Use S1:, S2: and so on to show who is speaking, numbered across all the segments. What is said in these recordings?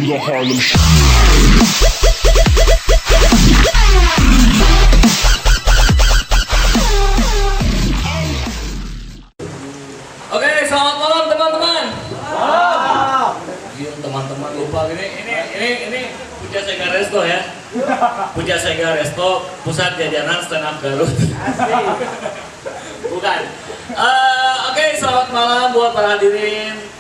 S1: the Harlem Shake.
S2: Oke, selamat malam teman-teman. Iya, teman-teman lupa ini Puja Sega Resto ya. Puja Sega Resto, pusat jajanan stand up Garut. Bukan. Oke, selamat malam buat para hadirin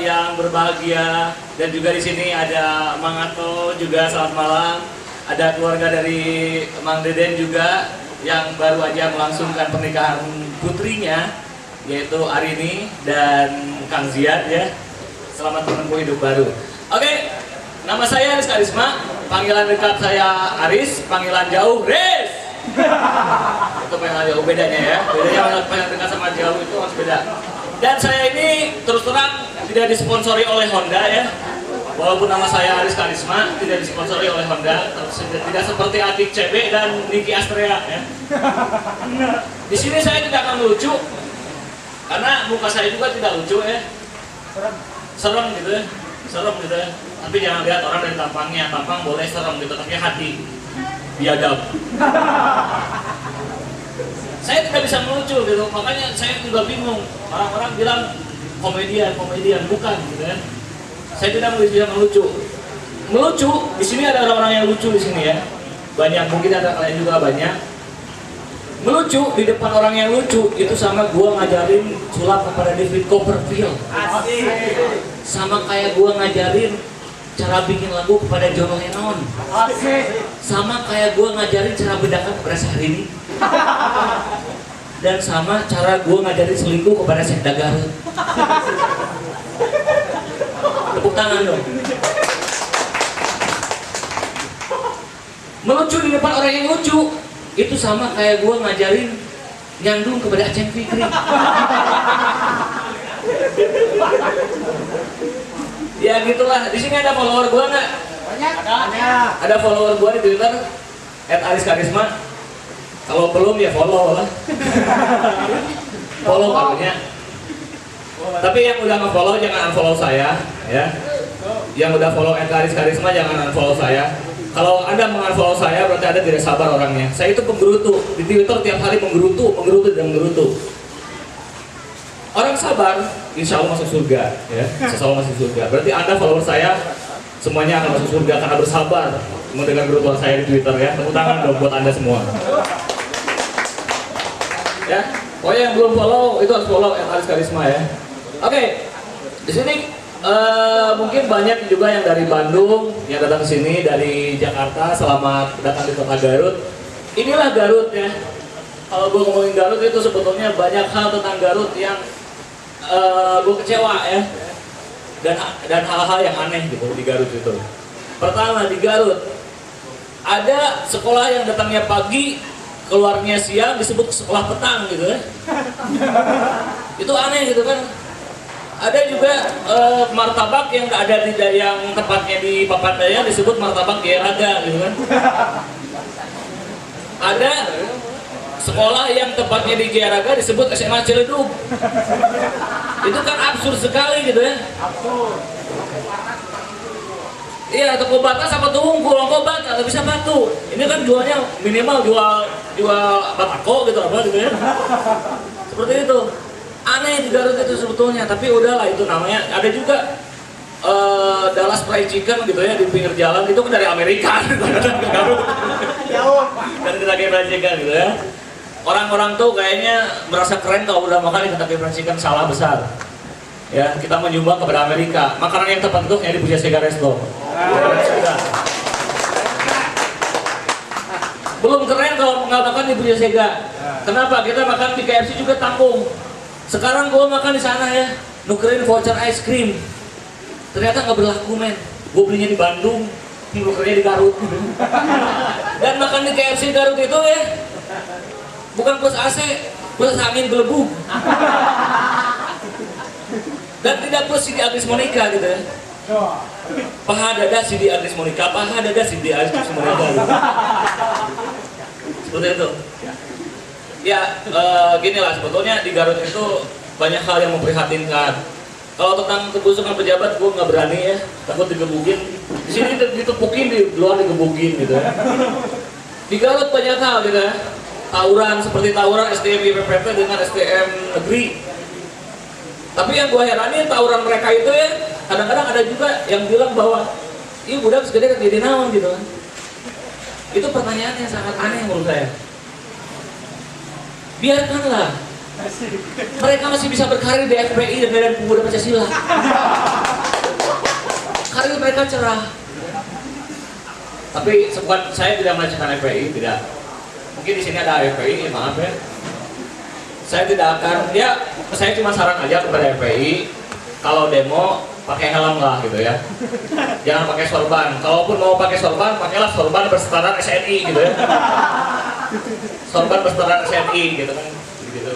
S2: yang berbahagia, dan juga di sini ada Mang Ato juga selamat malam. Ada keluarga dari Mang Deden juga yang baru aja melangsungkan pernikahan putrinya, yaitu Arini dan Kang Ziad ya. Selamat menempuh hidup baru. Oke, nama saya Aris Karisma. Panggilan dekat saya Aris, panggilan jauh Riz. Itu panggilan jauh bedanya ya. Bedanya panggilan dekat sama jauh itu harus beda. Dan saya ini terus terang tidak disponsori oleh Honda ya. Walaupun nama saya Aris Karisma, tidak disponsori oleh Honda, tidak seperti Atik CB dan Niki Astrea ya. Di sini saya tidak akan lucu, karena muka saya juga tidak lucu ya. Serem gitu ya, serem gitu ya. Tapi jangan lihat orang dari tampangnya, tampang boleh serem gitu, tapi hati biadab. Saya tidak bisa melucu gitu, makanya saya juga bingung. Orang-orang bilang komedian, bukan gitu ya. Saya tidak bisa melucu. Melucu, di sini ada orang-orang yang lucu di sini ya. Banyak, mungkin ada kalian juga banyak. Melucu di depan orang yang lucu itu sama gua ngajarin sulap kepada David Copperfield. Asik. Sama kayak gua ngajarin cara bikin lagu kepada John Lennon. Asik. Sama kayak gua ngajarin cara bedakan kepada Syahrini. Dan sama cara gua ngajarin selingkuh kepada Sekda Garut. Tepuk tangan dong. Melucu di depan orang yang lucu itu sama kayak gue ngajarin nyandung kepada Aceh Fikri. Ya gitulah. Di sini ada follower gue nggak? Banyak. Ada follower gue di Twitter @ariskarisma. Kalau belum ya follow lah. Follow kamunya. Tapi yang udah nge-follow jangan unfollow saya ya. Yang udah follow @ariskarisma jangan unfollow saya. Kalau Anda mengunfollow saya berarti Anda tidak sabar orangnya. Saya itu penggerutu, di Twitter tiap hari menggerutu dan menggerutu. Orang sabar, insya Allah masuk surga ya. Insya Allah masuk surga. Berarti Anda follower saya semuanya akan masuk surga karena bersabar mendengar gerutuan saya di Twitter ya. Tepuk tangan dong buat Anda semua. Ya, pokoknya yang belum follow itu harus follow @ariskarisma ya. Oke, di sini mungkin banyak juga yang dari Bandung yang datang ke sini, dari Jakarta. Selamat datang di kota Garut. Inilah Garut ya. Kalau gue ngomongin Garut itu sebetulnya banyak hal tentang Garut yang gue kecewa ya. Dan hal-hal yang aneh gitu di Garut itu. Pertama, di Garut ada sekolah yang datangnya pagi, keluarnya siang, disebut sekolah petang gitu ya. Itu aneh gitu kan. Ada juga martabak yang nggak ada yang tepatnya di Papandaya disebut martabak Giaraga gitu kan. Ada sekolah yang tepatnya di Giaraga disebut SMA Ciledug. Itu kan absurd sekali gitu ya. Absurd. Iya, toko bata sama tungku, toko bata nggak bisa batu. Ini kan jualnya minimal jual batako gitu apa gitu ya. Seperti itu. Aneh di Garut itu sebetulnya, tapi udahlah itu namanya. Ada juga Dallas Fried Chicken gitu ya di pinggir jalan, itu kan dari Amerika gitu kan ke Garut. Dan Kentucky Fried Chicken gitu ya. Orang-orang tuh kayaknya merasa keren kalau udah makan di Kentucky Fried Chicken, salah besar. Ya, kita menyumbang kepada Amerika. Makanan yang tepat itu yang di Puja Sega Resto. Belum keren kalau nggak makan di Puja Sega. Kenapa? Kita makan di KFC juga tanggung. Sekarang gue makan di sana ya, nukerin voucher ice cream. Ternyata nggak berlaku men. Gue belinya di Bandung, nukernya di Garut. Dan makan di KFC Garut itu ya, bukan plus AC, plus angin gelembung. Dan tidak plus CD Agnes Monica gitu ya. Paha dada CD Agnes Monica, paha dada CD Agnes Monica. Gitu. Seperti itu. Ya, gini lah sebetulnya di Garut itu banyak hal yang memprihatinkan. Kalau tentang kebusukan pejabat, gue nggak berani ya, takut digebukin. Di sini ditepukin, di luar digebukin gitu. Di Garut banyak hal gitu ya. Tawuran seperti tawuran SDM YPPT dengan SDM negeri. Tapi yang gue heranin tawuran mereka itu ya, kadang-kadang ada juga yang bilang bahwa ini budak segede kan jadi naon gitu kan. Itu pertanyaan yang sangat aneh menurut saya. Biarkanlah. Mereka masih bisa berkarir di FPI dan Medan Pemuda Pancasila. Karir mereka cerah. Tapi sebab saya tidak melecehkan FPI, tidak. Mungkin di sini ada FPI, maaf ya. Saya tidak akan, ya saya cuma saran aja kepada FPI, kalau demo pakai helm lah gitu ya. Jangan pakai sorban. Kalaupun mau pakai sorban, pakailah sorban berseteran SNI gitu ya. Sorban berseteran SNI gitu kan. Gitu.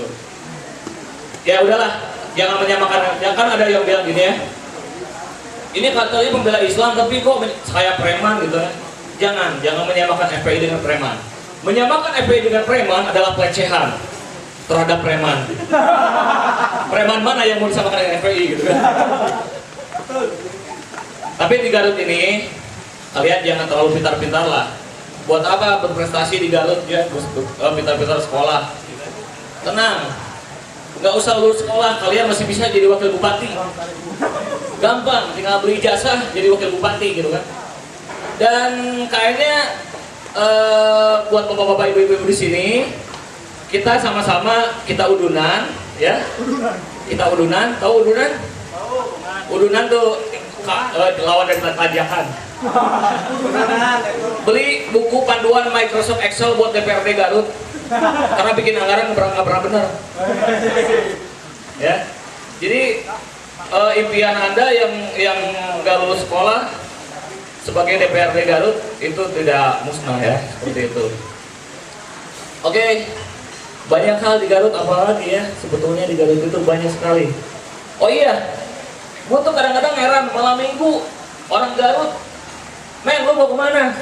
S2: Ya udahlah, jangan menyamakan. Ya kan ada yang bilang gini ya. Ini katanya pembela Islam tapi kok kayak preman gitu ya. Jangan menyamakan FPI dengan preman. Menyamakan FPI dengan preman adalah pelecehan terhadap preman. Preman mana yang mau disamakan dengan FPI gitu kan? Tapi di Garut ini kalian jangan terlalu pintar-pintar lah. Buat apa berprestasi di Garut ya? Pintar-pintar sekolah. Tenang. Nggak usah lulus sekolah, kalian masih bisa jadi wakil bupati. Gampang, tinggal beli ijazah jadi wakil bupati gitu kan. Dan kayaknya buat bapak-bapak ibu-ibu di sini, kita sama-sama kita udunan, ya. Kita udunan, tahu udunan? Udunan tuh lawan dari pajakan. Beli buku panduan Microsoft Excel buat DPRD Garut. Karena bikin anggaran nggak pernah benar. Ya, jadi impian Anda yang nggak lulus sekolah sebagai DPRD Garut itu tidak musnah ya, seperti itu. Oke, banyak hal di Garut apalagi ya, sebetulnya di Garut itu banyak sekali. Oh iya, gua tuh kadang-kadang heran malam minggu orang Garut, men lu mau kemana?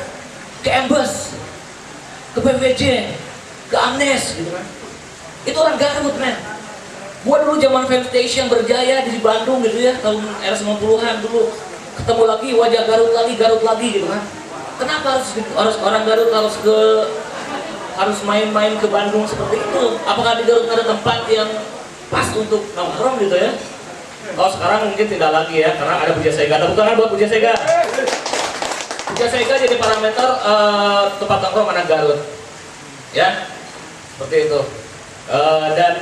S2: Ke Embes, ke PVJ, ke Amnes gitu kan. Itu orang Garut men. Gua dulu zaman Fan Station berjaya di Bandung gitu ya, tahun era 90-an dulu. Ketemu lagi wajah Garut lagi gitu kan. Kenapa harus orang Garut harus main-main ke Bandung seperti itu? Apakah di Garut ada tempat yang pas untuk nongkrong gitu ya? Kalau sekarang mungkin tidak lagi ya, karena ada Pujasega. Tepuk tangan buat Pujasega. Pujasega jadi parameter tempat nongkrong anak Garut. Ya, seperti itu. Dan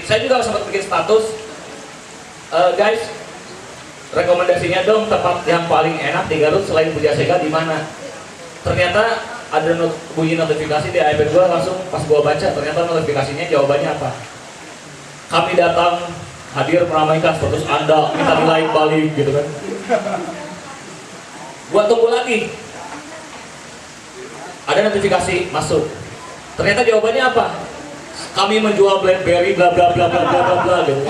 S2: saya juga sempat bikin status, guys, rekomendasinya dong tempat yang paling enak di Garut selain Pujasega di mana? Ternyata ada bunyi notifikasi di iPad gua, langsung pas gua baca ternyata notifikasinya jawabannya apa? Kami datang hadir meramaikan status Anda, minta di like balik gitu kan. Gua tunggu lagi. Ada notifikasi masuk. Ternyata jawabannya apa? Kami menjual BlackBerry bla bla bla bla bla bla gitu.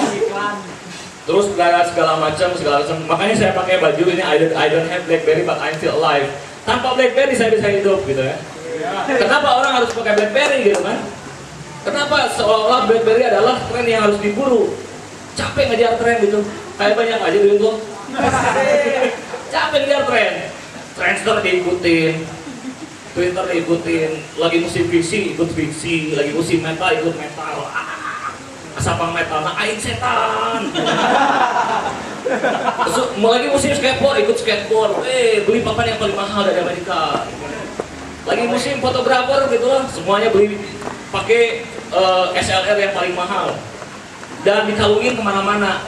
S2: Terus segala macam. Makanya saya pakai baju ini I don't have BlackBerry but I'm still alive. Tanpa BlackBerry saya bisa hidup gitu ya. Kenapa orang harus pakai BlackBerry gitu kan? Kenapa seolah-olah BlackBerry adalah tren yang harus diburu? Capek ngejar tren gitu. Kayak banyak aja duit lo. Capek ngejar tren. Trendster diikutin, Twitter diikutin, lagi musim fiksi ikut fiksi, lagi musim metal ikut metal. Asapang metal, nah aing setan. Lagi musim skateboard ikut skateboard. Beli papan yang paling mahal dari Amerika. Lagi musim fotografer gitu lah, semuanya beli pakai SLR yang paling mahal. Dan dikalungin kemana-mana.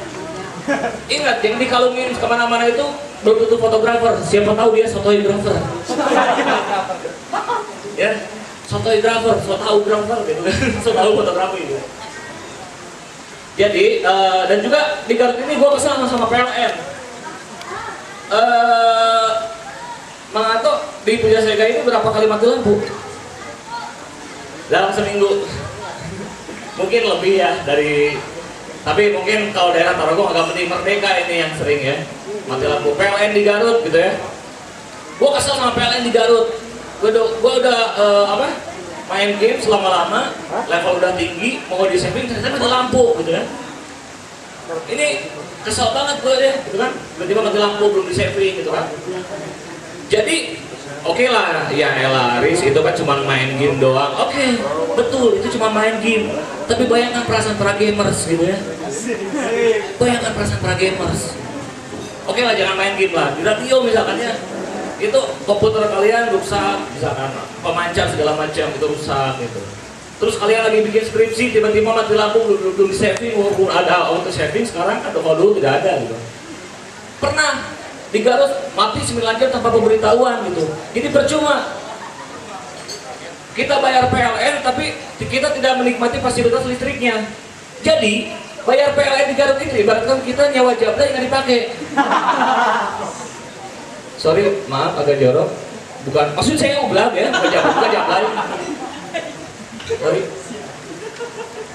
S2: Ingat, yang dikalungin kemana-mana itu belum tentu fotografer. Siapa tahu dia fotografer. Ya, fotografer, fotografer gitu kan. Tahu fotografi gitu. Jadi, dan juga di Garut ini gue kesal sama PLN. Mang Anto di Pujasega ini berapa kali mati lampu? Dalam seminggu. Mungkin lebih ya dari, tapi mungkin kalau daerah Tarogong agak penting Merdeka ini yang sering ya mati lampu. PLN di Garut gitu ya. Gue kesal sama PLN di Garut. Gue udah main game selama lama, level udah tinggi, mau di saving ternyata mati lampu gitu ya. Ini kesel banget gue deh, gitu kan? Tiba-tiba mati lampu belum di saving gitu kan? Jadi oke lah, ya elah, Riz itu kan cuma main game doang. Oke, betul, itu cuma main game. Tapi bayangkan perasaan para gamers gitu ya. Bayangkan perasaan para gamers. Oke lah, jangan main game lah. Di radio misalkan ya, itu komputer kalian rusak, misalkan pemancar segala macam itu rusak gitu. Terus kalian lagi bikin skripsi, tiba-tiba mati lampu, belum di saving, walaupun ada auto saving sekarang, atau kalau dulu tidak ada gitu. Pernah di Garut mati 9 jam tanpa pemberitahuan gitu. Jadi percuma. Kita bayar PLN tapi kita tidak menikmati fasilitas listriknya. Jadi bayar PLN di Garut ini ibaratkan kita nyawa jabla yang nggak dipakai. Sorry, maaf agak jorok. Bukan, maksud saya ublak ya, bukan jabla. Sorry.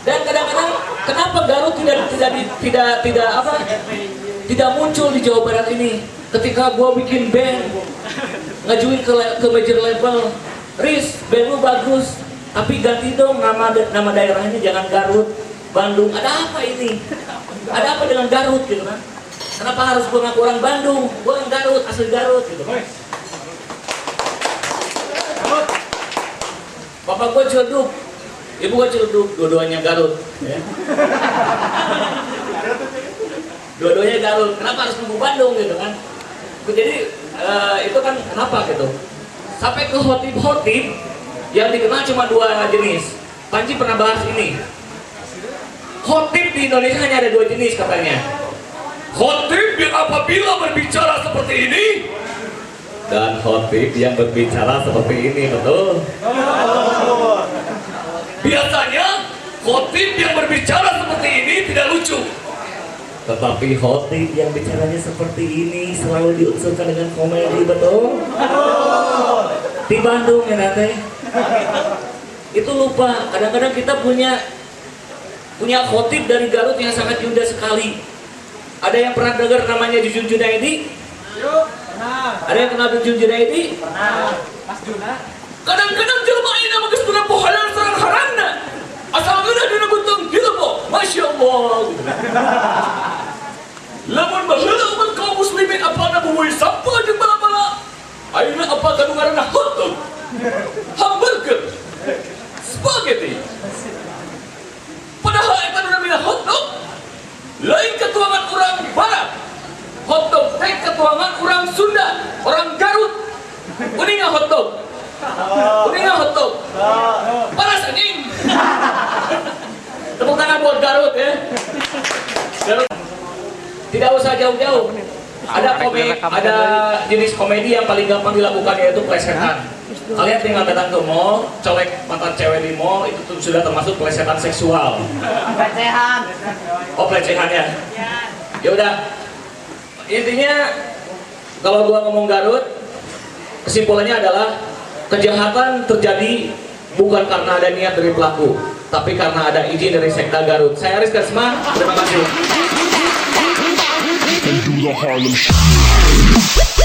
S2: Dan kadang-kadang kenapa Garut tidak muncul di Jawa Barat ini? Ketika gua bikin band, ngajuin ke major label, Riz, band lu bagus, tapi ganti dong nama daerahnya, jangan Garut, Bandung. Ada apa ini? Ada apa dengan Garut gitu kan? Kenapa harus gua ngaku orang Bandung? Gua orang Garut, asli Garut gitu. Bapak gua Ciledug, ibu gua Ciledug, dua-duanya Garut. Ya. Dua-duanya Garut, kenapa harus nunggu Bandung gitu kan? Jadi itu kan kenapa gitu? Sampai ke hotip yang dikenal cuma 2 jenis. Panji pernah bahas ini. Hotip di Indonesia hanya ada 2 jenis katanya. Hotip yang apabila berbicara seperti ini, dan hotip yang berbicara seperti ini, betul? Biasanya hotip yang berbicara seperti ini tidak lucu. Tetapi hotip yang bicaranya seperti ini selalu diunsurkan dengan komedi, betul? Di Bandung ya nanti. Itu lupa, kadang-kadang kita punya hotip dari Garut yang sangat indah sekali. Ada yang pernah dengar namanya Jujun Junaidi? Ada yang kenal Jujun Junaidi?
S3: Pernah. Mas Juna.
S2: Kadang-kadang jelma ini nama kesudah pohalan serang harana. Asal guna dina buntung gitu po. Masya Allah. Lamun baheula umat kaum muslimin apana buwih sampah jeung bala-bala. Ayeuna apa kadungaranna hotdog, hamburger, spaghetti. Padahal eta nu namina hotdog lain ketuangan orang barat. Hotdog teh ketuangan orang Sunda, orang Garut. Kuninga hotdog. Kuninga hotdog. Panas anjing. Tepuk tangan buat Garut ya. Garut. Tidak usah jauh-jauh. Ada jenis komedi yang paling gampang dilakukan, yaitu plesetan. Kalian tinggal datang ke mall, colek mantan cewek di mall, itu sudah termasuk plesetan seksual.
S3: Pelecehan.
S2: Oh, pelecehan ya? Ya udah. Intinya kalau gua ngomong Garut, kesimpulannya adalah kejahatan terjadi bukan karena ada niat dari pelaku, tapi karena ada izin dari Sekda Garut. Saya Aris Karisma, terima kasih.
S1: And do the Harlem Shake.